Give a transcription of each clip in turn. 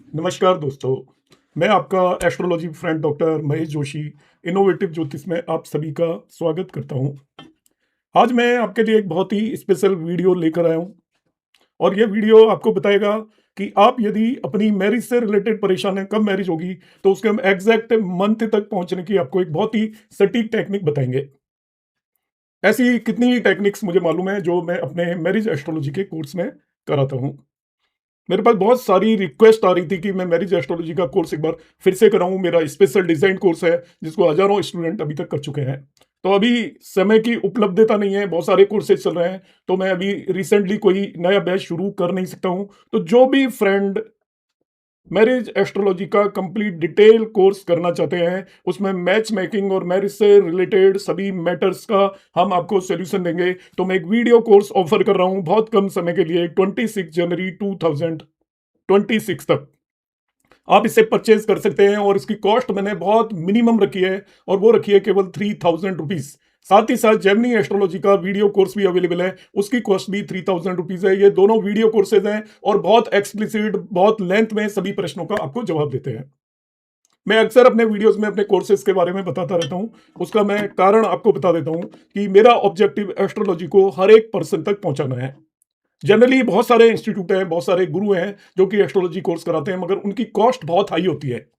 नमस्कार दोस्तों, मैं आपका astrology friend doctor Mahesh Joshi, innovative ज्योतिष में आप सभी का स्वागत करता हूं। आज मैं आपके लिए एक बहुत ही स्पेशल वीडियो लेकर आया हूं और यह वीडियो आपको बताएगा कि आप यदि अपनी मैरिज से रिलेटेड परेशान हैं, कब मैरिज होगी, तो उसके हम एग्जैक्ट मंथ तक पहुंचने की आपको एक बहुत ही सटीक टेक्निक बताएंगे। ऐसी कितनी टेक्निक्स मुझे मालूम है जो मैं अपने मैरिज एस्ट्रोलॉजी के कोर्स में कराता हूं। मेरे पास बहुत सारी रिक्वेस्ट आ रही थी कि मैं मैरिज एस्ट्रोलॉजी का कोर्स एक बार फिर से कराऊं। मेरा स्पेशल डिजाइन कोर्स है जिसको हजारों स्टूडेंट अभी तक कर चुके हैं। तो अभी समय की उपलब्धता नहीं है, बहुत सारे कोर्सेज चल रहे हैं, तो मैं अभी रिसेंटली कोई नया बैच शुरू कर नहीं सकता हूं। तो जो भी फ्रेंड मैरिज एस्ट्रोलॉजी का कंप्लीट डिटेल कोर्स करना चाहते हैं, उसमें मैच मेकिंग और मैरिज से रिलेटेड सभी मैटर्स का हम आपको सोल्यूशन देंगे। तो मैं एक वीडियो कोर्स ऑफर कर रहा हूं बहुत कम समय के लिए, 26 जनवरी 2026 तक आप इसे परचेज कर सकते हैं। और इसकी कॉस्ट मैंने बहुत मिनिमम रखी है और वो रखी है केवल 3000 रुपीज। साथ ही साथ जेमिनी एस्ट्रोलॉजी का वीडियो कोर्स भी अवेलेबल है, उसकी कॉस्ट भी 3000 रुपीज है। ये दोनों वीडियो कोर्सेज हैं और बहुत एक्सप्लिसिट, बहुत लेंथ में सभी प्रश्नों का आपको जवाब देते हैं। मैं अक्सर अपने वीडियोस में अपने कोर्सेज के बारे में बताता रहता हूं। उसका मैं कारण आपको बता देता हूं कि मेरा ऑब्जेक्टिव एस्ट्रोलॉजी को हर एक पर्सन तक पहुंचाना है। जनरली बहुत सारे इंस्टीट्यूट हैं, बहुत सारे गुरु हैं जो कि एस्ट्रोलॉजी कोर्स कराते हैं, मगर उनकी कॉस्ट बहुत हाई होती है।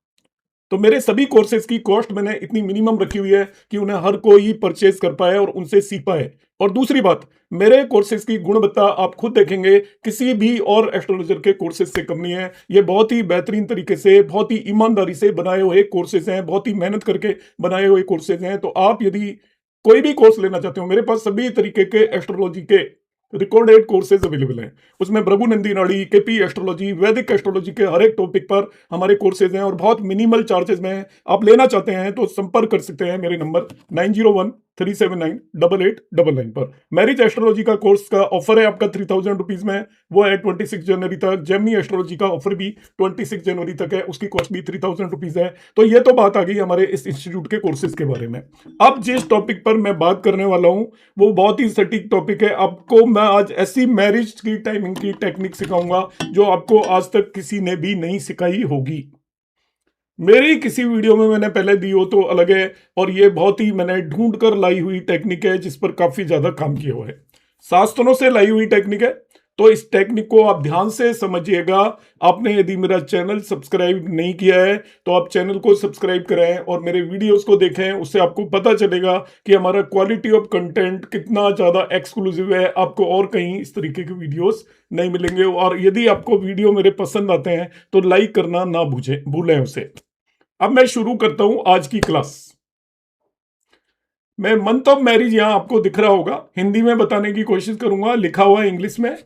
तो मेरे सभी कोर्सेज की कॉस्ट मैंने इतनी मिनिमम रखी हुई है कि उन्हें हर कोई परचेज कर पाए और उनसे सीख पाए। और दूसरी बात, मेरे कोर्सेज की गुणवत्ता आप खुद देखेंगे, किसी भी और एस्ट्रोलॉजर के कोर्सेज से कम नहीं है। ये बहुत ही बेहतरीन तरीके से, बहुत ही ईमानदारी से बनाए हुए कोर्सेज हैं, बहुत ही मेहनत करके बनाए हुए कोर्सेज हैं। तो आप यदि कोई भी कोर्स लेना चाहते हो, मेरे पास सभी तरीके के एस्ट्रोलॉजी के रिकॉर्डेड कोर्सेज अवेलेबल हैं। उसमें भृगु नंदी नाड़ी, केपी एस्ट्रोलॉजी, वैदिक एस्ट्रोलॉजी के हर एक टॉपिक पर हमारे कोर्सेज हैं और बहुत मिनिमल चार्जेस में हैं। आप लेना चाहते हैं तो संपर्क कर सकते हैं मेरे नंबर 9013798899 पर। मैरिज एस्ट्रोलॉजी का कोर्स का ऑफर है आपका 3000 रुपीज में, वो है 26 जनवरी तक। जेमिनी एस्ट्रोलॉजी का ऑफर भी 26 जनवरी तक है, उसकी कॉस्ट भी 3000 रुपीज है। तो ये तो बात आ गई हमारे इस इंस्टीट्यूट के कोर्सेज के बारे में। अब जिस टॉपिक पर मैं बात करने वाला हूं वो बहुत ही सटीक टॉपिक है। आपको मैं आज ऐसी मैरिज की टाइमिंग की टेक्निक सिखाऊंगा जो आपको आज तक किसी ने भी नहीं सिखाई होगी। मेरी किसी वीडियो में मैंने पहले दी हो तो अलग है, और ये बहुत ही मैंने ढूंढ कर लाई हुई टेक्निक है जिस पर काफी ज्यादा काम किया हुआ है। शास्त्रों से लाई हुई टेक्निक है। तो इस टेक्निक को आप ध्यान से समझिएगा। आपने यदि मेरा चैनल सब्सक्राइब नहीं किया है तो आप चैनल को सब्सक्राइब करें और मेरे वीडियोस को देखें। उससे आपको पता चलेगा कि हमारा क्वालिटी ऑफ कंटेंट कितना ज्यादा एक्सक्लूसिव है। आपको और कहीं इस तरीके के वीडियोस नहीं मिलेंगे। और यदि आपको वीडियो मेरे पसंद आते हैं तो लाइक करना ना भूलें उसे। अब मैं शुरू करता हूं आज की क्लास। मैं मंथ ऑफ मैरिज यहां आपको दिख रहा होगा, हिंदी में बताने की कोशिश करूंगा, लिखा हुआ है इंग्लिश में।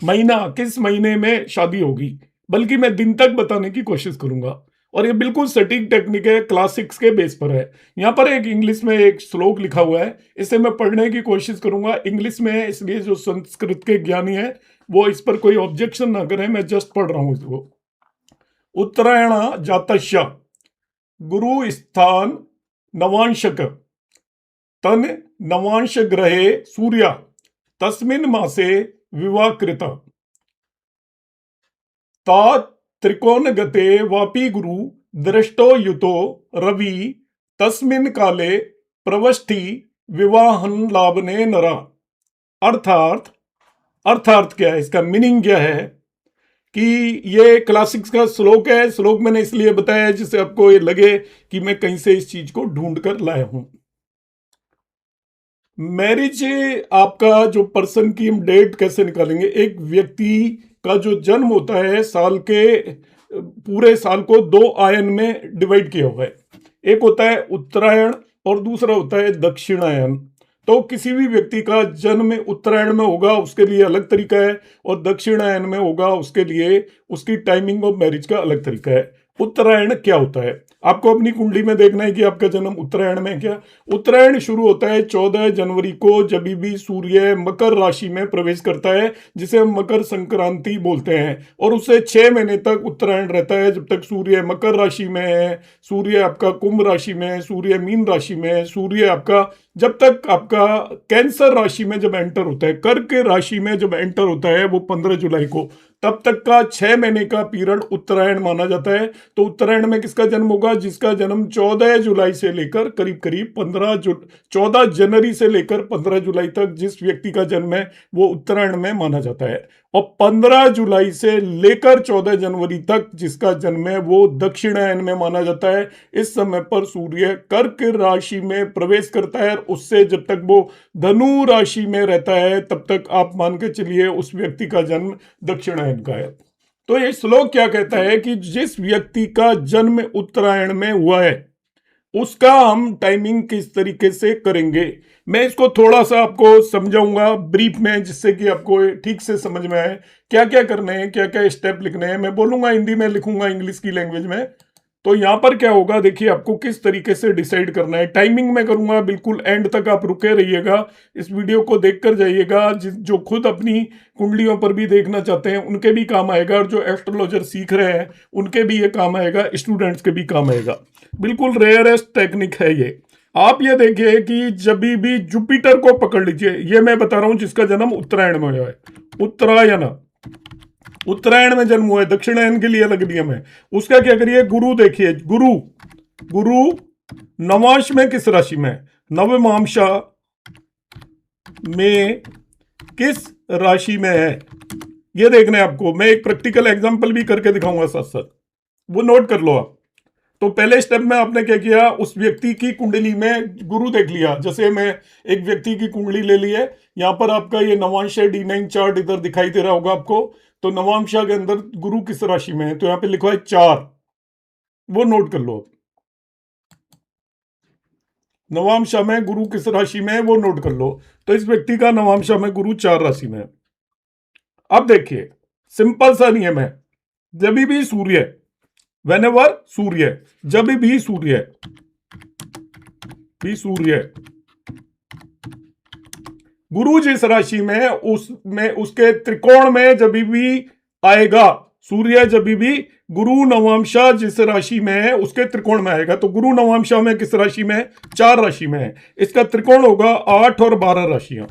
महीना, किस महीने में शादी होगी, बल्कि मैं दिन तक बताने की कोशिश करूंगा। और ये बिल्कुल सटीक टेक्निक है, क्लासिक्स के बेस पर है। यहां पर एक इंग्लिश में एक श्लोक लिखा हुआ है, इसे मैं पढ़ने की कोशिश करूंगा। इंग्लिश में है इसलिए जो संस्कृत के ज्ञानी है वो इस पर कोई ऑब्जेक्शन ना करें, मैं जस्ट पढ़ रहा हूं इसको। उत्तरायण जातस्य गुरु स्थान नवांशक तन नवांश ग्रहे सूर्य तस्मिन् मासे विवाह कृता ता त्रिकोण गते वापी गुरु दृष्टो युतो रवि तस्मिन् काले प्रवष्टि विवाहन लाभने नरा। अर्थात अर्थात क्या है, इसका मीनिंग क्या है कि ये क्लासिक्स का श्लोक है। श्लोक मैंने इसलिए बताया जिससे आपको ये लगे कि मैं कहीं से इस चीज को ढूंढ कर लाया हूं। मैरिज, आपका जो पर्सन की हम डेट कैसे निकालेंगे? एक व्यक्ति का जो जन्म होता है, साल के पूरे साल को दो आयन में डिवाइड किया हुआ है। एक होता है उत्तरायण और दूसरा होता है दक्षिणायन। तो किसी भी व्यक्ति का जन्म उत्तरायण में होगा उसके लिए अलग तरीका है, और दक्षिणायन में होगा उसके लिए उसकी टाइमिंग ऑफ मैरिज का अलग तरीका है। उत्तरायण क्या होता है? आपको अपनी कुंडली में देखना है कि आपका जन्म उत्तरायण में है क्या। उत्तरायण शुरू होता है 14 जनवरी को, जब भी सूर्य मकर राशि में प्रवेश करता है, जिसे हम मकर संक्रांति बोलते हैं। और उससे 6 महीने तक उत्तरायण रहता है, जब तक सूर्य मकर राशि में है, सूर्य आपका कुंभ राशि में है, सूर्य मीन राशि में है, सूर्य आपका जब तक आपका कैंसर राशि में जब एंटर होता है, कर्क राशि में जब एंटर होता है वो 15 जुलाई को, तब तक का 6 महीने का पीरियड उत्तरायण माना जाता है। तो उत्तरायण में किसका जन्म होगा? जिसका जन्म 14 जुलाई से लेकर करीब करीब 14 जनवरी से लेकर 15 जुलाई तक जिस व्यक्ति का जन्म है वो उत्तरायण में माना जाता है। और 15 जुलाई से लेकर 14 जनवरी तक जिसका जन्म है वो दक्षिणायन में माना जाता है। इस समय पर सूर्य कर्क राशि में प्रवेश करता है, उससे जब तक वो धनु राशि में रहता है तब तक आप मान के चलिए उस व्यक्ति का जन्म दक्षिणायन का है। तो ये श्लोक क्या कहता है कि जिस व्यक्ति का जन्म उत्तरायण में हुआ है उसका हम टाइमिंग किस तरीके से करेंगे, मैं इसको थोड़ा सा आपको समझाऊंगा ब्रीफ में, जिससे कि आपको ठीक से समझ में आए क्या क्या करने हैं, क्या क्या स्टेप लिखने हैं। मैं बोलूंगा हिंदी में, लिखूंगा इंग्लिश की लैंग्वेज में। तो यहां पर क्या होगा, देखिए आपको किस तरीके से डिसाइड करना है। टाइमिंग में करूंगा, बिल्कुल एंड तक आप रुके रहिएगा, इस वीडियो को देखकर जाइएगा। जो खुद अपनी कुंडलियों पर भी देखना चाहते हैं उनके भी काम आएगा, और जो एस्ट्रोलॉजर सीख रहे हैं उनके भी ये काम आएगा, स्टूडेंट्स के भी काम आएगा। बिल्कुल रेयरेस्ट टेक्निक है ये। आप ये देखिए कि जब भी जुपिटर को पकड़ लीजिए, ये मैं बता रहा हूं जिसका जन्म उत्तरायण में हुआ है, उत्तरायण में जन्म हुआ है, दक्षिणायन के लिए अलग नियम है। उसका क्या करिए, गुरु देखिए, गुरु नवांश में किस राशि में, नवमांशा में किस राशि में है, ये देखना है आपको। मैं एक प्रैक्टिकल एग्जांपल भी करके दिखाऊंगा साथ साथ, वो नोट कर लो आप। तो पहले स्टेप में आपने क्या किया, उस व्यक्ति की कुंडली में गुरु देख लिया। जैसे मैं एक व्यक्ति की कुंडली ले ली है, यहां पर आपका ये नवांश D9 चार्ट इधर दिखाई दे रहा होगा आपको। तो नवांशा के अंदर गुरु किस राशि में है, तो यहां पे लिखा है 4, वो नोट कर लो। नवांशा में गुरु किस राशि में है वो नोट कर लो। तो इस व्यक्ति का नवांशा में गुरु 4 राशि में है। अब देखिए सिंपल सा नियम है, जब भी सूर्य, वेनेवर सूर्य, जब भी सूर्य गुरु जिस राशि में है उसमें उसके त्रिकोण में जब भी आएगा, सूर्य जब भी गुरु नवांशा जिस राशि में है उसके त्रिकोण में आएगा। तो गुरु नवांशा में किस राशि में है, 4 राशि में है। इसका त्रिकोण होगा 8 और 12 राशियां।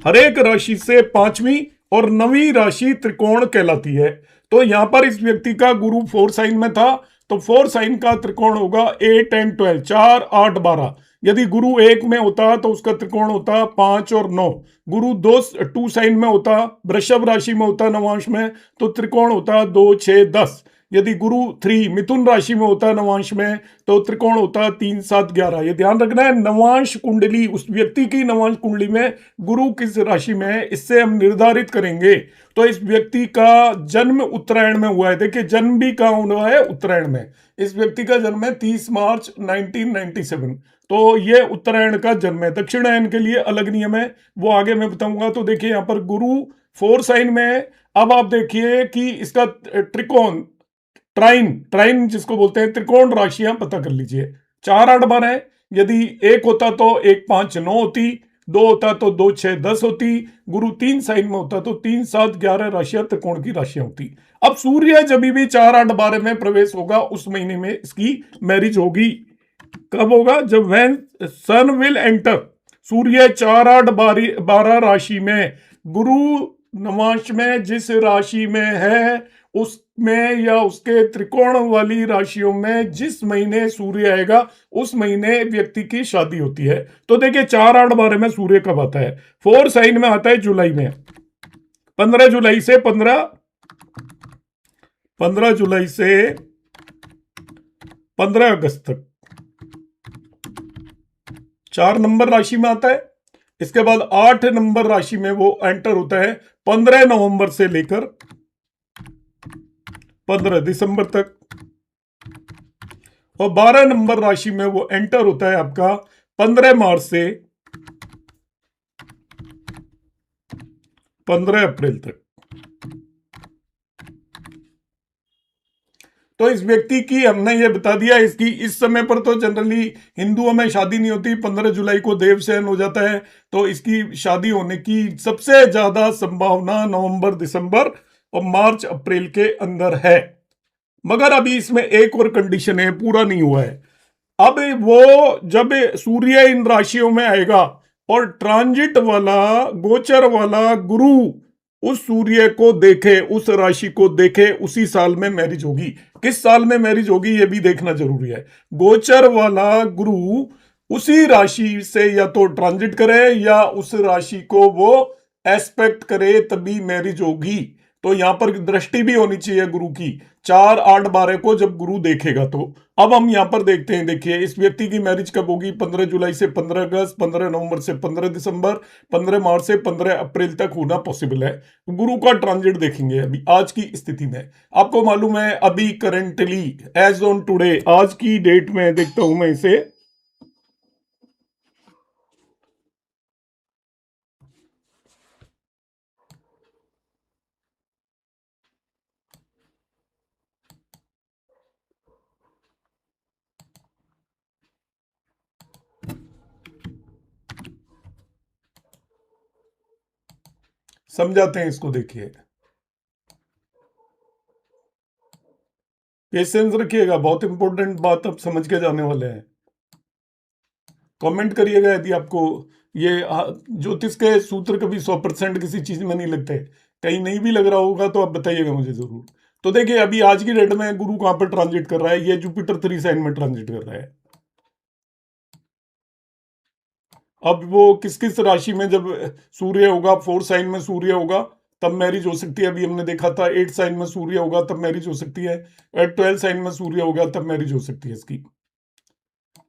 हर एक राशि से 5वीं और 9वीं राशि त्रिकोण कहलाती है। तो यहां पर इस व्यक्ति का गुरु 4 साइन में था, तो 4 साइन का त्रिकोण होगा 8 and 12, 4 8 12। यदि गुरु 1 में होता तो उसका त्रिकोण होता 5 और 9। गुरु 2 साइन में होता, वृषभ राशि में होता नवांश में, तो त्रिकोण होता 2 6 10। यदि गुरु 3 मिथुन राशि में होता नवांश में, तो त्रिकोण होता 3 7 11। ये ध्यान रखना है, नवांश कुंडली, उस व्यक्ति की नवांश कुंडली में गुरु किस राशि में है इससे हम निर्धारित करेंगे। तो इस व्यक्ति का जन्म उत्तरायण में हुआ है। देखिए जन्म भी कहाँ हुआ है, उत्तरायण में। इस व्यक्ति का जन्म है 30 मार्च 1997। तो ये उत्तरायण का जन्म है। दक्षिणायन के लिए अलग नियम है, वो आगे मैं बताऊंगा। तो देखिए यहाँ पर गुरु 4 साइन में है। अब आप देखिए कि इसका त्रिकोण, ट्राइन जिसको बोलते हैं, त्रिकोण राशियां पता कर लीजिए। 4 8 12 है। यदि 1 होता तो 1 5 9 होती, 2 होता तो 2 6 10 होती। गुरु 3 साइन में होता तो 3 7 11 राशियां त्रिकोण की राशियां होती। अब सूर्य जब भी 4 8 12 में प्रवेश होगा उस महीने में इसकी मैरिज होगी। कब होगा, जब व्हेन सन विल एंटर, सूर्य 4 8 12 राशि में, गुरु नवांश में जिस राशि में है उसमें या उसके त्रिकोण वाली राशियों में जिस महीने सूर्य आएगा उस महीने व्यक्ति की शादी होती है। तो देखिए 4 8 12 में सूर्य कब आता है, 4 साइन में आता है जुलाई में, 15 जुलाई से 15 अगस्त तक 4 नंबर राशि में आता है। इसके बाद 8 नंबर राशि में वो एंटर होता है 15 नवंबर से लेकर 15 दिसंबर तक, और 12 नंबर राशि में वो एंटर होता है आपका 15 मार्च से 15 अप्रैल तक। तो इस व्यक्ति की हमने ये बता दिया, इसकी इस समय पर तो जनरली हिंदुओं में शादी नहीं होती, 15 जुलाई को देवशयन हो जाता है। तो इसकी शादी होने की सबसे ज्यादा संभावना नवंबर दिसंबर और मार्च अप्रैल के अंदर है। मगर अभी इसमें एक और कंडीशन है, पूरा नहीं हुआ है। अब वो जब सूर्य इन राशियों में आएगा और ट्रांजिट वाला, गोचर वाला गुरु उस सूर्य को देखे, उस राशि को देखे, उसी साल में मैरिज होगी। किस साल में मैरिज होगी ये भी देखना जरूरी है। गोचर वाला गुरु उसी राशि से या तो ट्रांजिट करे या उस राशि को वो एस्पेक्ट करे, तभी मैरिज होगी। तो यहां पर दृष्टि भी होनी चाहिए गुरु की, 4, 8, 12 को जब गुरु देखेगा तो। अब हम यहां पर देखते हैं, देखिए इस व्यक्ति की मैरिज कब होगी, 15 जुलाई से 15 अगस्त, 15 नवंबर से 15 दिसंबर, 15 मार्च से 15 अप्रैल तक होना पॉसिबल है। गुरु का ट्रांजिट देखेंगे अभी आज की स्थिति में। आपको मालूम है अभी करेंटली एज ऑन टुडे, आज की डेट में देखता हूं मैं इसे, समझाते हैं इसको। देखिए पेशेंस रखिएगा, बहुत इंपॉर्टेंट बात अब समझ के जाने वाले हैं। कमेंट करिएगा यदि आपको ये ज्योतिष के सूत्र कभी 100% किसी चीज में नहीं लगते, कहीं नहीं भी लग रहा होगा तो आप बताइएगा मुझे जरूर। तो देखिए अभी आज की डेट में गुरु कहां पर ट्रांजिट कर रहा है, ये जुपिटर 3 साइन में ट्रांजिट कर रहा है। अब वो किस किस राशि में जब सूर्य होगा, 4 साइन में सूर्य होगा तब मैरिज हो सकती है। अभी हमने देखा था 8 साइन में सूर्य होगा तब मैरिज हो सकती है, 12 साइन में सूर्य होगा तब मैरिज हो सकती है इसकी।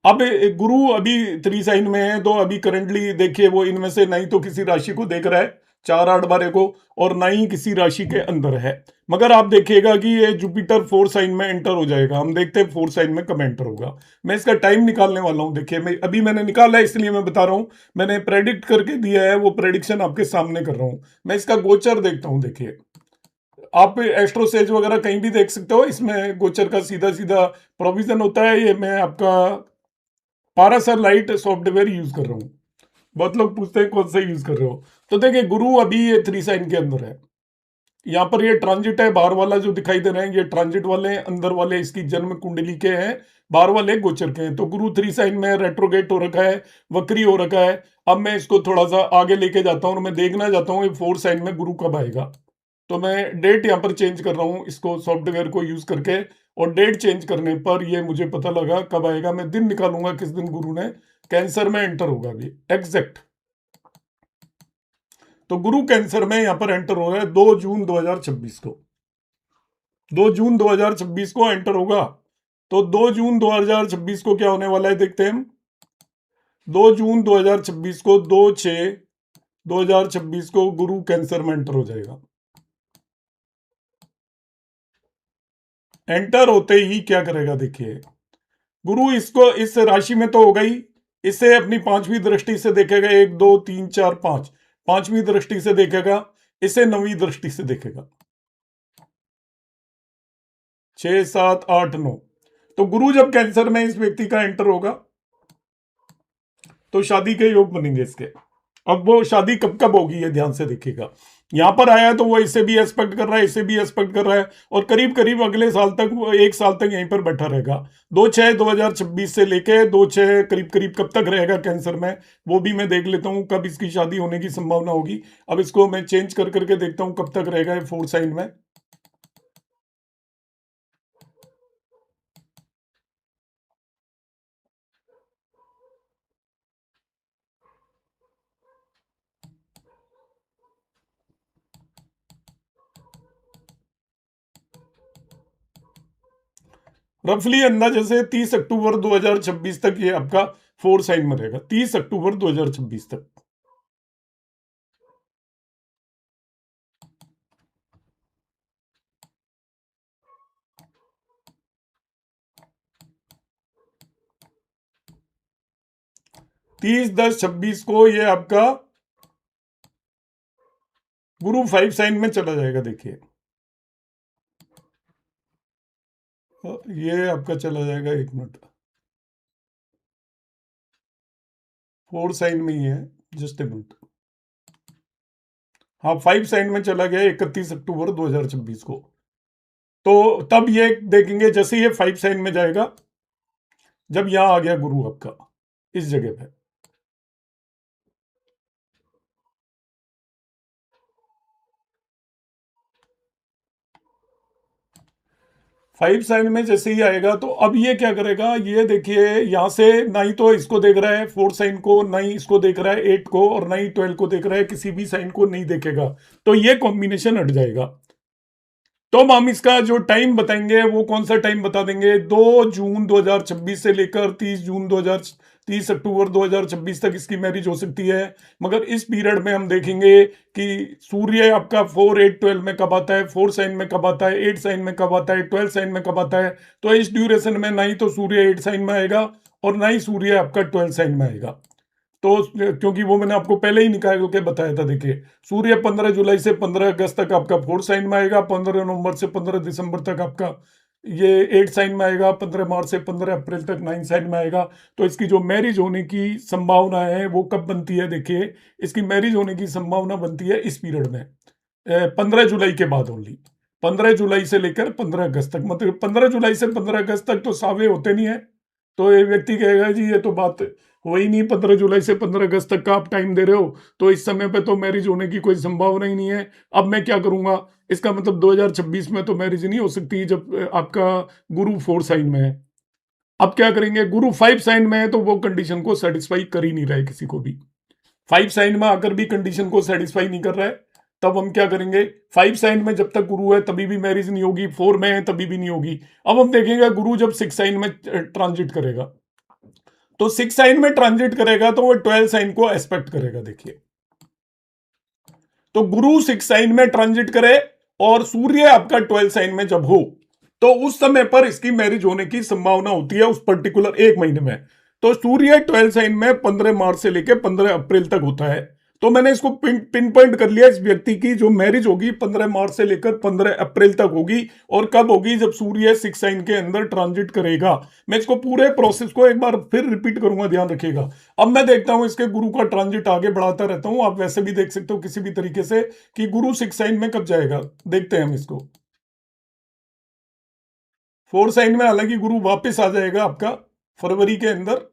अब गुरु अभी 3 साइन में है, तो अभी करंटली देखिए वो इनमें से नहीं तो किसी राशि को देख रहा है, 4, 8, 12 को, और ना ही किसी राशि के अंदर है। मगर आप देखिएगा कि ये जुपिटर 4 साइन में एंटर हो जाएगा। हम देखते हैं 4 साइन में कब एंटर होगा। मैं इसका टाइम निकालने वाला हूं। देखिए मैं अभी मैंने निकाला है इसलिए मैं बता रहा हूं, मैंने प्रेडिक्ट करके दिया है, वो प्रेडिक्शन आपके सामने कर रहा हूं। मैं इसका गोचर देखता हूं। देखिए आप एस्ट्रोसेज वगैरह कहीं भी देख सकते हो, इसमें गोचर का सीधा सीधा प्रोविजन होता है। ये मैं आपका पारासर लाइट सॉफ्टवेयर यूज कर रहा हूँ। बहुत लोग पूछते हैं कौन सा यूज कर रहे हो। तो देखिए गुरु अभी ये 3 साइन के अंदर है, यहाँ पर ये ट्रांजिट है। बाहर वाला जो दिखाई दे रहे हैं ये ट्रांजिट वाले हैं, अंदर वाले इसकी जन्म कुंडली के हैं, बाहर वाले गोचर के हैं। तो गुरु 3 साइन में रेट्रोगेट हो रखा है, वक्री हो रखा है। अब मैं इसको थोड़ा सा आगे लेके जाता हूँ और मैं देखना चाहता हूँ ये 4 साइन में गुरु कब आएगा। तो मैं डेट यहाँ पर चेंज कर रहा हूँ इसको सॉफ्टवेयर को यूज करके, और डेट चेंज करने पर ये मुझे पता लगा कब आएगा। मैं दिन निकालूंगा किस दिन गुरु ने कैंसर में एंटर होगा अभी एग्जैक्ट। तो गुरु कैंसर में यहां पर एंटर हो रहा है 2 जून 2026 को। 2 जून 2026 को एंटर होगा। तो 2 जून 2026 को क्या होने वाला है देखते हैं हम। 2 जून 2026 को, 2/6/2026 को गुरु कैंसर में एंटर हो जाएगा। एंटर होते ही क्या करेगा देखिए, गुरु इसको इस राशि में तो होगा ही, इसे अपनी 5वीं दृष्टि से देखेगा। 1, 2, 3, 4, 5, 5वीं दृष्टि से देखेगा, इसे 9वीं दृष्टि से देखेगा। 6, 7, 8, 9। तो गुरु जब कैंसर में इस व्यक्ति का एंटर होगा तो शादी के योग बनेंगे इसके। अब वो शादी कब कब होगी ये ध्यान से देखिएगा। यहां पर आया तो वो इसे भी एस्पेक्ट कर रहा है, इसे भी एस्पेक्ट कर रहा है, और करीब करीब अगले साल तक वो 1 साल तक यहीं पर बैठा रहेगा। 2/6/2026 से लेके 2/6 करीब करीब कब तक रहेगा कैंसर में, वो भी मैं देख लेता हूं कब इसकी शादी होने की संभावना होगी। अब इसको मैं चेंज कर करके देखता हूं कब तक रहेगा ये 4 साइन में। रफली अंदाजे से 30 अक्टूबर 2026 तक ये आपका 4 साइन में रहेगा, 30 अक्टूबर 2026 तक। 30/10/26 को ये आपका गुरु 5 साइन में चला जाएगा। देखिए ये आपका चला जाएगा, 1 मिनट, 4 साइन में ही है, जस्ट ए मिनट। हाँ 5 साइन में चला गया 31 अक्टूबर 2026 को। तो तब ये देखेंगे जैसे ये 5 साइन में जाएगा, जब यहां आ गया गुरु आपका इस जगह पे, 5 साइन में जैसे ही आएगा तो अब ये क्या करेगा, ये देखिए यहां से ना ही तो इसको देख रहा है 4 साइन को, ना ही इसको देख रहा है 8 को, और ना ही 12 को देख रहा है, किसी भी साइन को नहीं देखेगा, तो ये कॉम्बिनेशन हट जाएगा। तो हम इसका जो टाइम बताएंगे वो कौन सा टाइम बता देंगे, 2 जून 2026 से लेकर 30 अक्टूबर 2026 तक इसकी मैरिज हो सकती है। मगर इस पीरियड में हम देखेंगे कि सूर्य आपका 4 8 12 में कब आता है, 4 साइन में कब आता है, 8 साइन में कब आता है, 12 साइन में कब आता है। तो इस ड्यूरेशन में ना ही तो सूर्य 8 साइन में आएगा और ना ही सूर्य आपका 12 साइन में आएगा। तो क्योंकि वो मैंने आपको पहले ही निकाल के बताया था, देखिए सूर्य 15 जुलाई से 15 अगस्त तक आपका 4 साइन में आएगा, 15 नवंबर से 15 दिसंबर तक आपका ये 8 साइन में आएगा, 15 मार्च से 15 अप्रैल तक 9 साइन में आएगा। तो इसकी जो मैरिज होने की संभावना है वो कब बनती है, देखिए इसकी मैरिज होने की संभावना बनती है इस पीरियड में 15 जुलाई के बाद ओनली। 15 जुलाई से लेकर 15 अगस्त तक, मतलब 15 जुलाई से 15 अगस्त तक तो सावे होते नहीं है। तो ये व्यक्ति कहेगा जी ये तो बात हो ही नहीं, 15 जुलाई से 15 अगस्त तक का आप टाइम दे रहे हो, तो इस समय पे तो मैरिज होने की कोई संभावना ही नहीं है। अब मैं क्या करूंगा, इसका मतलब 2026 में तो मैरिज नहीं हो सकती जब आपका गुरु 4 साइन में है। अब क्या करेंगे, गुरु 5 साइन में है तो वो कंडीशन को सेटिस्फाई कर ही नहीं रहा है किसी को भी। 5 साइन में आकर भी कंडीशन को सेटिस्फाई नहीं कर रहा है, तब हम क्या करेंगे, 5 साइन में जब तक गुरु है तभी भी मैरिज नहीं होगी, 4 में है तभी भी नहीं होगी। अब हम देखेंगे गुरु जब 6 साइन में ट्रांजिट करेगा, तो 6 साइन में ट्रांजिट करेगा तो वो 12 साइन को एस्पेक्ट करेगा। देखिए तो गुरु 6 साइन में ट्रांजिट करे और सूर्य आपका 12 साइन में जब हो, तो उस समय पर इसकी मैरिज होने की संभावना होती है उस पर्टिकुलर एक महीने में। तो सूर्य 12 साइन में 15 मार्च से लेकर 15 अप्रैल तक होता है। तो मैंने इसको पिन पॉइंट कर लिया, इस व्यक्ति की जो मैरिज होगी 15 मार्च से लेकर 15 अप्रैल तक होगी। और कब होगी, जब सूर्य 6 साइन के अंदर ट्रांजिट करेगा। मैं इसको पूरे प्रोसेस को एक बार फिर रिपीट करूंगा, ध्यान रखिएगा। अब मैं देखता हूं इसके गुरु का ट्रांजिट आगे बढ़ाता रहता हूं, आप वैसे भी देख सकते हो किसी भी तरीके से कि गुरु 6 साइन में कब जाएगा। देखते हैं हम इसको 4 साइन में, हालांकि गुरु वापस आ जाएगा आपका फरवरी के अंदर,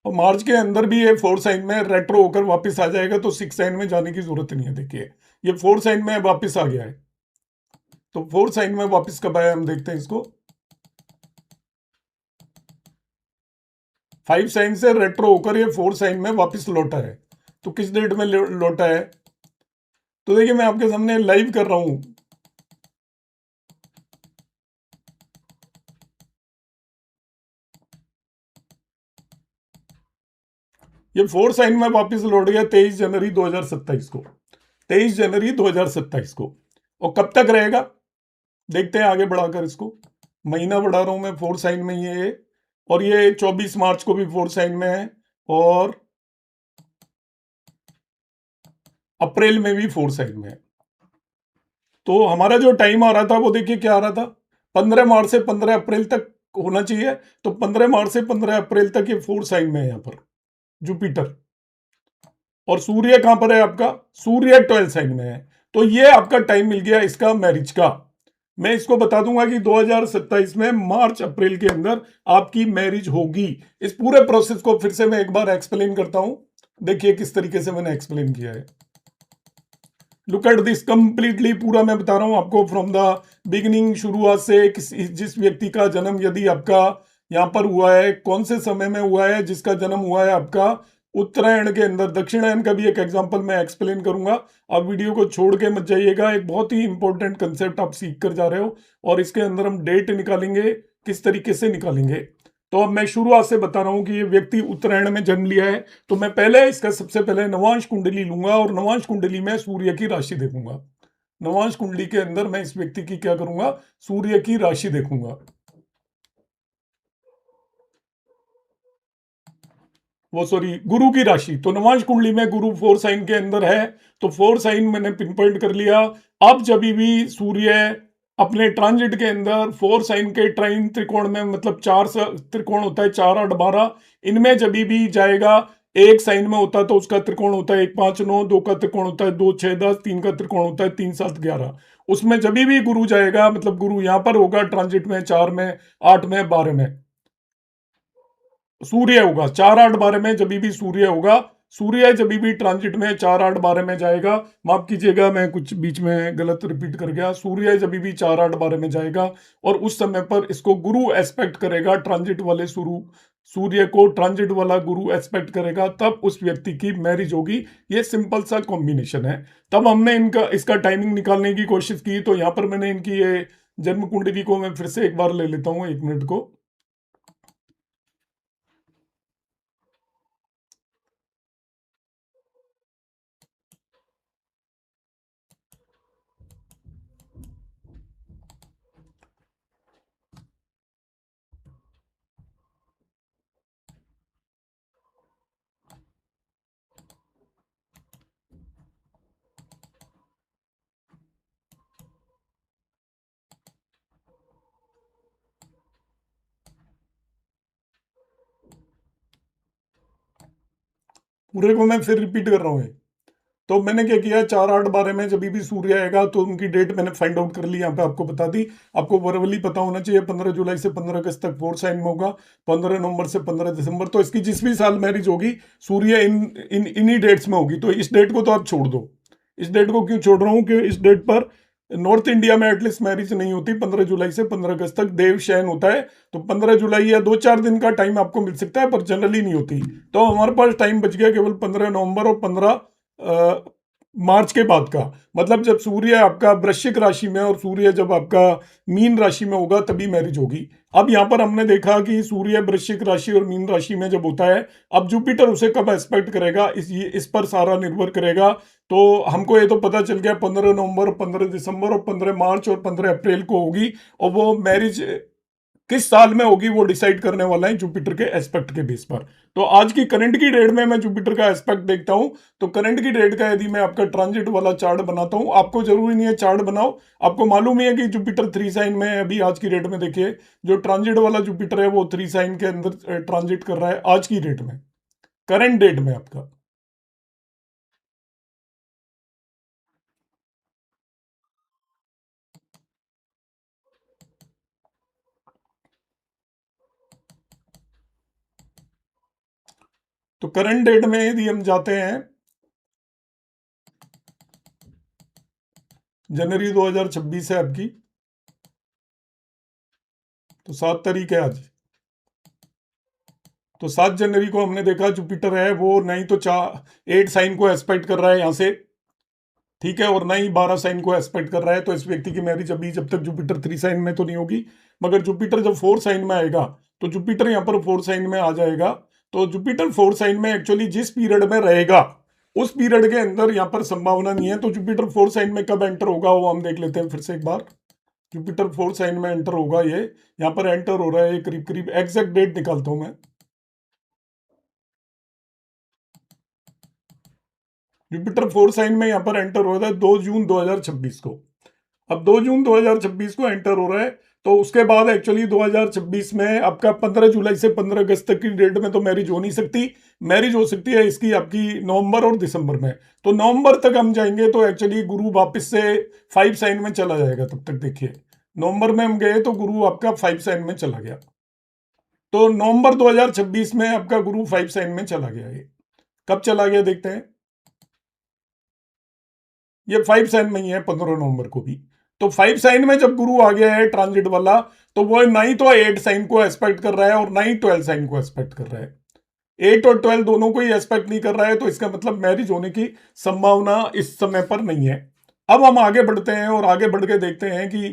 और मार्च के अंदर भी ये 4 साइन में रेट्रो होकर वापस आ जाएगा, तो 6 साइन में जाने की जरूरत नहीं है। देखिए ये 4 साइन में वापस आ गया है, तो 4 साइन में वापस कब आया हम देखते हैं इसको। 5 साइन से रेट्रो होकर ये 4 साइन में वापस लौटा है। तो किस डेट में लौटा है, तो देखिए मैं आपके सामने लाइव कर रहा हूं। ये 4 साइन में वापस लौट गया 23 जनवरी 2027 को, 23 जनवरी 2027 को। और कब तक रहेगा देखते हैं आगे बढ़ाकर इसको, महीना बढ़ा रहा हूं मैं 4 साइन में ये, और ये 24 मार्च को भी 4 साइन में है, और अप्रैल में भी 4 साइन में है। तो हमारा जो टाइम आ रहा था वो देखिए क्या आ रहा था, 15 मार्च से 15 अप्रैल तक होना चाहिए। तो 15 मार्च से 15 अप्रैल तक ये 4 साइन में है यहाँ पर जुपिटर, और सूर्य कहां पर है आपका, सूर्य 12 साइन में है। तो ये आपका टाइम मिल गया इसका मैरिज का। मैं इसको बता दूंगा कि 2027 में मार्च अप्रैल के अंदर आपकी मैरिज होगी। इस पूरे प्रोसेस को फिर से मैं एक बार एक्सप्लेन करता हूं, देखिए किस तरीके से मैंने एक्सप्लेन किया है। लुक एट दिस कंप्लीटली, पूरा मैं बता रहा हूं आपको फ्रॉम द बिगिनिंग, शुरुआत से। जिस व्यक्ति का जन्म यदि आपका यहां पर हुआ है, कौन से समय में हुआ है, जिसका जन्म हुआ है आपका उत्तरायण के अंदर, दक्षिणायन का भी एक एग्जांपल मैं एक्सप्लेन करूंगा। आप वीडियो को छोड़ के मत जाइएगा, एक बहुत ही इंपॉर्टेंट कंसेप्ट आप सीख कर जा रहे हो। और इसके अंदर हम डेट निकालेंगे, किस तरीके से निकालेंगे। तो अब मैं शुरुआत से बता रहा हूं कि ये व्यक्ति उत्तरायण में जन्म लिया है। तो मैं पहले इसका सबसे पहले नवांश कुंडली लूंगा, और नवांश कुंडली में सूर्य की राशि देखूंगा। नवांश कुंडली के अंदर मैं इस व्यक्ति की क्या करूंगा, सूर्य की राशि देखूंगा, वो सॉरी गुरु की राशि। तो नवांश कुंडली में गुरु 4 साइन के अंदर है, तो 4 साइन मैंने पिन पॉइंट कर लिया। अब जब भी सूर्य अपने ट्रांजिट के अंदर 4 साइन के ट्राइन त्रिकोण में, मतलब 4 त्रिकोण होता है, 4 8 12, इनमें जब भी जाएगा, एक साइन में होता है तो उसका त्रिकोण होता है 1 5 9, 2 का त्रिकोण होता है 2 6 10, 3 का त्रिकोण होता है 3 7 11। उसमें जब भी गुरु जाएगा, मतलब गुरु यहां पर होगा ट्रांजिट में 4 में 8 में 12 में, सूर्य होगा 4 8 12 में जब भी सूर्य होगा, सूर्य जब भी ट्रांजिट में 4-8-12 में जाएगा, माफ कीजिएगा मैं कुछ बीच में गलत रिपीट कर गया, सूर्य जब भी 4-8-12 में जाएगा और उस समय पर इसको गुरु एस्पेक्ट करेगा, ट्रांजिट वाले सूर्य को ट्रांजिट वाला गुरु एस्पेक्ट करेगा, तब उस व्यक्ति की मैरिज होगी। ये सिंपल सा कॉम्बिनेशन है। तब हमने इनका इसका टाइमिंग निकालने की कोशिश की, तो यहाँ पर मैंने इनकी ये जन्म कुंडली को मैं फिर से एक बार ले लेता हूँ, 1 मिनट को। पूरे को मैं फिर रिपीट कर रहा हूँ। तो मैंने क्या किया, 4-8-12 में जब भी सूर्य आएगा तो उनकी डेट मैंने फाइंड आउट कर ली, यहाँ पे आपको बता दी। आपको वर्बली पता होना चाहिए, 15 जुलाई से 15 अगस्त तक 4 साइन में होगा, 15 नवंबर से 15 दिसंबर। तो इसकी जिस भी साल मैरिज होगी, सूर्य इन्हीं डेट्स में होगी। तो इस डेट को तो आप छोड़ दो। इस डेट को क्यों छोड़ रहा हूँ कि इस डेट पर नॉर्थ इंडिया में एटलीस्ट मैरिज नहीं होती। 15 जुलाई से 15 अगस्त तक देव शयन होता है, तो 15 जुलाई या 2-4 दिन का टाइम आपको मिल सकता है, पर जनरली नहीं होती। तो हमारे पास टाइम बच गया केवल 15 नवंबर और 15 मार्च के बाद का। मतलब जब सूर्य आपका वृश्चिक राशि में और सूर्य जब आपका मीन राशि में होगा, तभी मैरिज होगी। अब यहाँ पर हमने देखा कि सूर्य वृश्चिक राशि और मीन राशि में जब होता है, अब जुपिटर उसे कब एस्पेक्ट करेगा, इस पर सारा निर्भर करेगा। तो हमको ये तो पता चल गया 15 नवंबर, 15 दिसंबर और 15 मार्च और 15 अप्रैल को होगी। और वो मैरिज किस साल में होगी वो डिसाइड करने वाला है जुपिटर के एस्पेक्ट के बेस पर। तो आज की करंट की डेट में मैं जुपिटर का एस्पेक्ट देखता हूं। तो करंट की डेट का यदि मैं आपका ट्रांजिट वाला चार्ट बनाता हूं, आपको जरूरी नहीं है चार्ट बनाओ, आपको मालूम ही है कि जुपिटर 3 साइन में है। अभी आज की डेट में देखिए, जो ट्रांजिट वाला जुपिटर है वो 3 साइन के अंदर ट्रांजिट कर रहा है आज की डेट में, करंट डेट में आपका। तो करंट डेट में यदि हम जाते हैं, जनवरी 2026 है आपकी, तो 7 तारीख है आज। तो 7 जनवरी को हमने देखा जुपिटर है वो नहीं तो 8 साइन को एस्पेक्ट कर रहा है यहाँ से, ठीक है, और ना ही 12 साइन को एस्पेक्ट कर रहा है। तो इस व्यक्ति की मैरिज अभी जब तक जुपिटर 3 साइन में तो नहीं होगी, मगर जुपिटर जब 4 साइन में आएगा, तो जुपिटर यहाँ पर 4 साइन में आ जाएगा। तो जुपिटर 4 साइन में एक्चुअली जिस पीरियड में रहेगा, उस पीरियड के अंदर यहाँ पर संभावना नहीं है। तो जुपिटर 4 साइन में कब एंटर होगा वो हम देख लेते हैं फिर से एक बार। जुपिटर 4 साइन में एंटर होगा, ये यहाँ पर एंटर हो रहा है, करीब करीब एग्जैक्ट डेट निकालता हूं मैं। जुपिटर 4 साइन में यहाँ पर एंटर हो रहा है 2 जून 2026 को। अब 2 जून 2026 को एंटर हो रहा है, तो उसके बाद एक्चुअली 2026 में आपका 15 जुलाई से 15 अगस्त तक की डेट में तो मैरिज हो नहीं सकती। मैरिज हो सकती है इसकी आपकी नवंबर और दिसंबर में। तो नवंबर तक हम जाएंगे तो एक्चुअली गुरु वापस से 5 साइन में चला जाएगा। तब तक देखिए, नवंबर में हम गए तो गुरु आपका 5 साइन में चला गया। तो नवंबर 2026 में आपका गुरु 5 साइन में चला गया। ये कब चला गया देखते हैं। ये 5 साइन में ही है 15 नवंबर को भी। तो 5 साइन में जब गुरु आ गया है ट्रांजिट वाला, तो वो ना ही तो 8 साइन को एस्पेक्ट कर रहा है और ना ही 12 साइन को एस्पेक्ट कर रहा है। 8 और 12 दोनों को ही एस्पेक्ट नहीं कर रहा है, तो इसका मतलब मैरिज होने की संभावना इस समय पर नहीं है। अब हम आगे बढ़ते हैं और आगे बढ़ के देखते हैं कि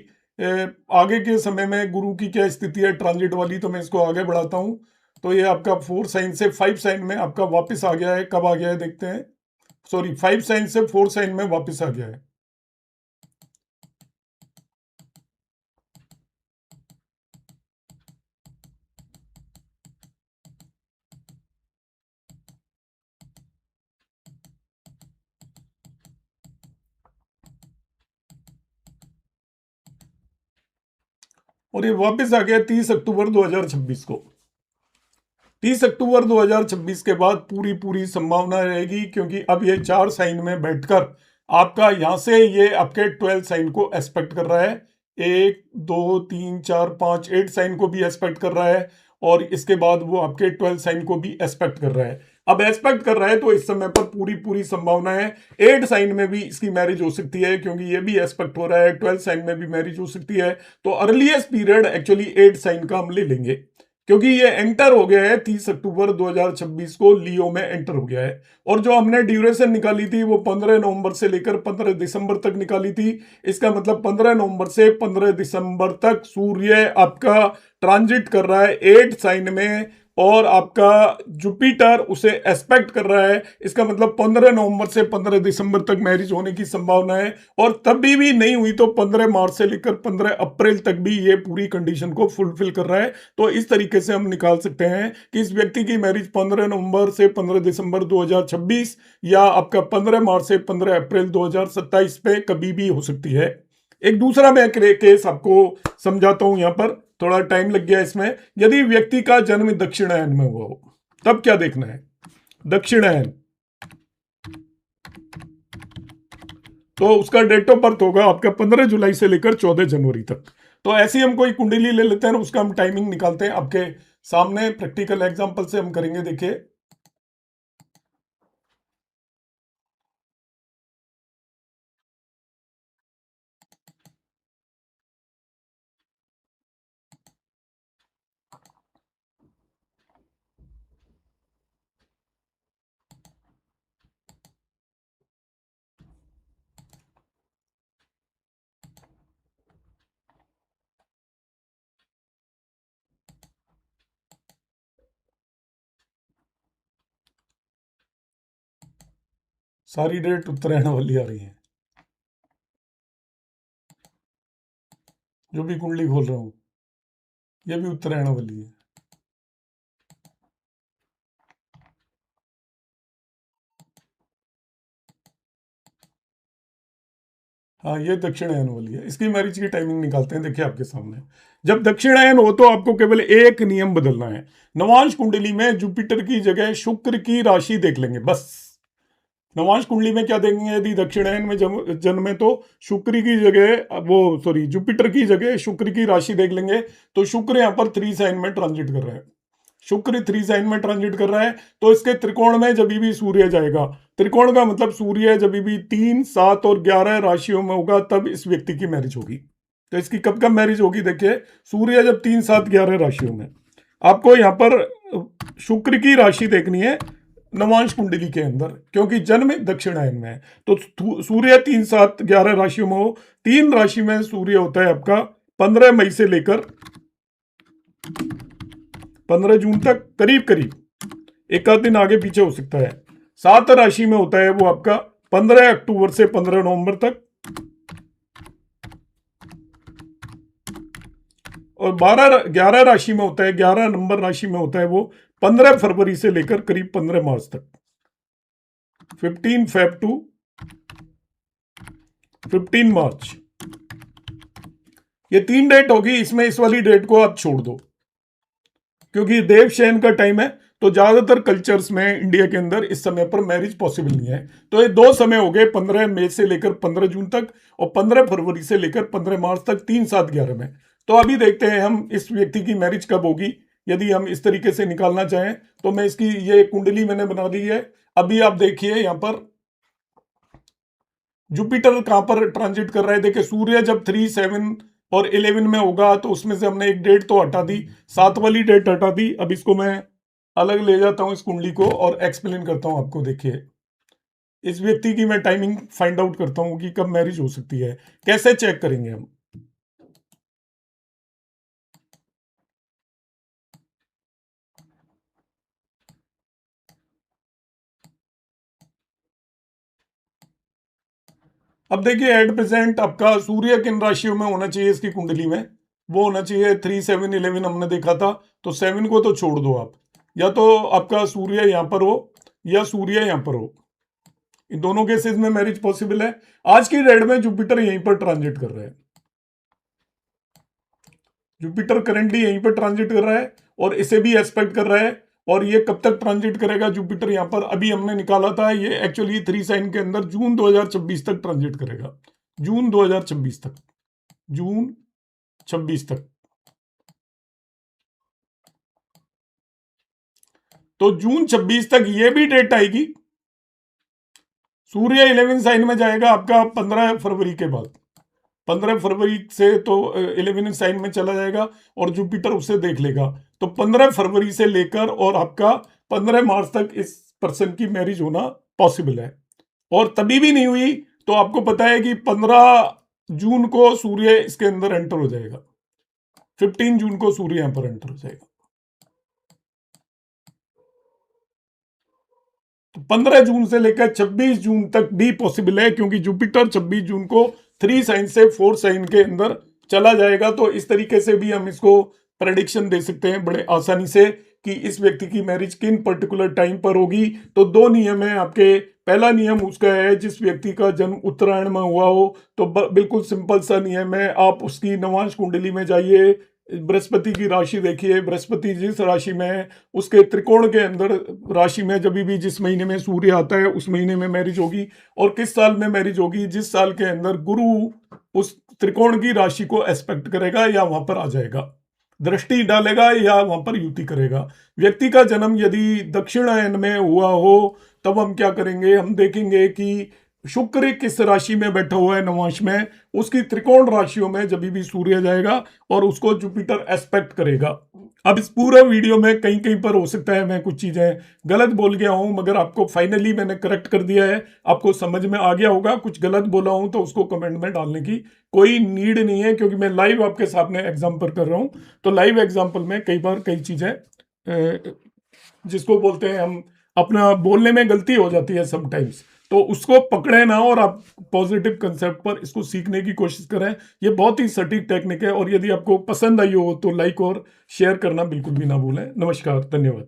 आगे के समय में गुरु की क्या स्थिति है ट्रांजिट वाली। तो मैं इसको आगे बढ़ाता हूं। तो ये आपका 4 साइन से 5 साइन में आपका वापस आ गया है। कब आ गया है देखते हैं। सॉरी, 5 साइन से 4 साइन में वापस आ गया है। और ये वापस आ गया 30 अक्टूबर 2026 को। 30 अक्टूबर 2026 के बाद पूरी पूरी संभावना रहेगी, क्योंकि अब ये 4 साइन में बैठकर आपका यहां से ये आपके 12 साइन को एस्पेक्ट कर रहा है। 1 2 3 4 5 8 साइन को भी एस्पेक्ट कर रहा है, और इसके बाद वो आपके 12 साइन को भी एस्पेक्ट कर रहा है। अब एस्पेक्ट कर रहा है तो इस समय पर पूरी पूरी संभावना है 8 साइन में भी इसकी मैरिज हो सकती है, क्योंकि ये भी एस्पेक्ट हो रहा है। 12 साइन में भी मैरिज हो सकती है। तो अर्लीस्ट पीरियड एक्चुअली 8 साइन का हम ले लेंगे, क्योंकि ये एंटर हो गया है 30 अक्टूबर 2026 को लियो में एंटर हो गया है। और जो हमने ड्यूरेशन निकाली थी वो 15 नवंबर से लेकर 15 दिसंबर तक निकाली थी। इसका मतलब 15 नवंबर से 15 दिसंबर तक सूर्य आपका ट्रांजिट कर रहा है 8 साइन में, और आपका जुपिटर उसे एस्पेक्ट कर रहा है। इसका मतलब 15 नवंबर से 15 दिसंबर तक मैरिज होने की संभावना है। और तभी भी नहीं हुई तो 15 मार्च से लेकर 15 अप्रैल तक भी ये पूरी कंडीशन को फुलफिल कर रहा है। तो इस तरीके से हम निकाल सकते हैं कि इस व्यक्ति की मैरिज 15 नवंबर से 15 दिसंबर 2026 या आपका 15 मार्च से 15 अप्रैल 2027 पे कभी भी हो सकती है। एक दूसरा मैं केस आपको समझाता हूं, यहां पर थोड़ा टाइम लग गया इसमें। यदि व्यक्ति का जन्म दक्षिणायन में हुआ हो तब क्या देखना है। दक्षिणायन, तो उसका डेट ऑफ बर्थ होगा आपका 15 जुलाई से लेकर 14 जनवरी तक। तो ऐसी हम कोई कुंडली ले लेते हैं, उसका हम टाइमिंग निकालते हैं। आपके सामने प्रैक्टिकल एग्जांपल से हम करेंगे। देखिए, सारी डेट उत्तरायण वाली आ रही है। जो भी कुंडली खोल रहा हूं ये भी उत्तरायण वाली है। हाँ, ये दक्षिणायन वाली है। इसकी मैरिज की टाइमिंग निकालते हैं। देखिए आपके सामने, जब दक्षिणायन हो तो आपको केवल एक नियम बदलना है। नवांश कुंडली में जुपिटर की जगह शुक्र की राशि देख लेंगे बस। नवांश कुंडली में क्या देखेंगे, यदि दक्षिणायन में जन्मे तो शुक्र की जगह जुपिटर की जगह शुक्र की राशि देख लेंगे। तो शुक्र यहाँ पर 3 साइन में ट्रांजिट कर रहा है। शुक्र 3 साइन में ट्रांजिट कर रहा है, तो इसके त्रिकोण में जब भी सूर्य जाएगा, त्रिकोण का मतलब सूर्य जब भी 3, 7 और 11 राशियों में होगा तब इस व्यक्ति की मैरिज होगी। तो इसकी कब कब मैरिज होगी, देखिए, सूर्य जब 3, 7, 11 राशियों में। आपको यहाँ पर शुक्र की राशि देखनी है नवांश कुंडली के अंदर, क्योंकि जन्म दक्षिणायन में है। तो सूर्य 3, 7, 11 राशियों में हो। 3 राशि में सूर्य होता है आपका 15 मई से लेकर 15 जून तक, करीब करीब एक आध दिन आगे पीछे हो सकता है। 7 राशि में होता है वो आपका 15 अक्टूबर से 15 नवंबर तक, और 11 राशि में होता है, 11 नंबर राशि में होता है वो 15 फरवरी से लेकर करीब 15 मार्च तक, 15 फेब टू 15 मार्च। ये 3 डेट होगी। इसमें इस वाली डेट को आप छोड़ दो, क्योंकि देवशयन का टाइम है। तो ज्यादातर कल्चर्स में इंडिया के अंदर इस समय पर मैरिज पॉसिबल नहीं है। तो ये 2 समय हो गए, 15 मई से लेकर 15 जून तक, और 15 फरवरी से लेकर 15 मार्च तक, 3, 7, 11 में। तो अभी देखते हैं हम इस व्यक्ति की मैरिज कब होगी। यदि हम इस तरीके से निकालना चाहें तो मैं इसकी ये कुंडली मैंने बना दी है। अभी आप देखिए यहाँ पर जुपिटर कहां पर ट्रांजिट कर रहा है। देखिए, सूर्य जब 3, 7 और 11 में होगा तो उसमें से हमने एक डेट तो हटा दी, 7 वाली डेट हटा दी। अब इसको मैं अलग ले जाता हूं इस कुंडली को और एक्सप्लेन करता हूं आपको। देखिए, इस व्यक्ति की मैं टाइमिंग फाइंड आउट करता हूं कि कब मैरिज हो सकती है। कैसे चेक करेंगे हम। अब देखिए, एट प्रेजेंट आपका सूर्य किन राशियों में होना चाहिए इसकी कुंडली में, वो होना चाहिए 3, 7, 11 हमने देखा था। तो 7 को तो छोड़ दो आप, या तो आपका सूर्य यहां पर हो या सूर्य यहां पर हो। इन दोनों केसेस में मैरिज पॉसिबल है। आज की डेट में जुपिटर यहीं पर ट्रांजिट कर रहा है। जुपिटर करंटली यहीं पर ट्रांजिट कर रहा है और इसे भी एस्पेक्ट कर रहा है। और ये कब तक ट्रांजिट करेगा जुपिटर, यहां पर अभी हमने निकाला था, ये एक्चुअली 3 साइन के अंदर जून 2026 तक ट्रांजिट करेगा। जून 2026 तक, जून 26 तक। तो जून 26 तक ये भी डेट आएगी। सूर्य 11 साइन में जाएगा आपका 15 फरवरी के बाद। 15 फरवरी से तो 11 साइन में चला जाएगा और जुपिटर उसे देख लेगा। तो 15 फरवरी से लेकर और आपका 15 मार्च तक इस पर्सन की मैरिज होना पॉसिबल है। और तभी भी नहीं हुई तो आपको पता है कि 15 जून को सूर्य इसके अंदर एंटर हो जाएगा। 15 जून को सूर्य यहां पर एंटर हो जाएगा। तो 15 जून से लेकर 26 जून तक भी पॉसिबल है, क्योंकि जुपिटर 26 जून को 3 साइन से 4 साइन के अंदर चला जाएगा। तो इस तरीके से भी हम इसको प्रेडिक्शन दे सकते हैं बड़े आसानी से कि इस व्यक्ति की मैरिज किन पर्टिकुलर टाइम पर होगी। तो दो नियम है आपके। पहला नियम उसका है जिस व्यक्ति का जन्म उत्तरायण में हुआ हो, तो बिल्कुल सिंपल सा नियम है, आप उसकी नवांश कुंडली में जाइए, बृहस्पति की राशि देखिए, बृहस्पति जिस राशि में है उसके त्रिकोण के अंदर राशि में जब भी जिस महीने में सूर्य आता है उस महीने में मैरिज होगी। और किस साल में मैरिज होगी, जिस साल के अंदर गुरु उस त्रिकोण की राशि को एस्पेक्ट करेगा या वहां पर आ जाएगा, दृष्टि डालेगा या वहां पर युति करेगा। व्यक्ति का जन्म यदि दक्षिणायन में हुआ हो तब हम क्या करेंगे, हम देखेंगे कि शुक्र किस राशि में बैठा हुआ है नवांश में, उसकी त्रिकोण राशियों में जब भी सूर्य जाएगा और उसको जुपिटर एस्पेक्ट करेगा। अब इस पूरा वीडियो में कहीं कहीं पर हो सकता है मैं कुछ चीजें गलत बोल गया हूं, मगर आपको फाइनली मैंने करेक्ट कर दिया है, आपको समझ में आ गया होगा। कुछ गलत बोला हूं तो उसको कमेंट में डालने की कोई नीड नहीं है, क्योंकि मैं लाइव आपके सामने एग्जाम्पल कर रहा हूं। तो लाइव एग्जाम्पल में कई बार कई चीजें जिसको बोलते हैं हम अपना बोलने में गलती हो जाती है समटाइम्स, तो उसको पकड़े ना और आप पॉजिटिव कंसेप्ट पर इसको सीखने की कोशिश करें। ये बहुत ही सटीक टेक्निक है और यदि आपको पसंद आई हो तो लाइक और शेयर करना बिल्कुल भी ना भूलें। नमस्कार, धन्यवाद।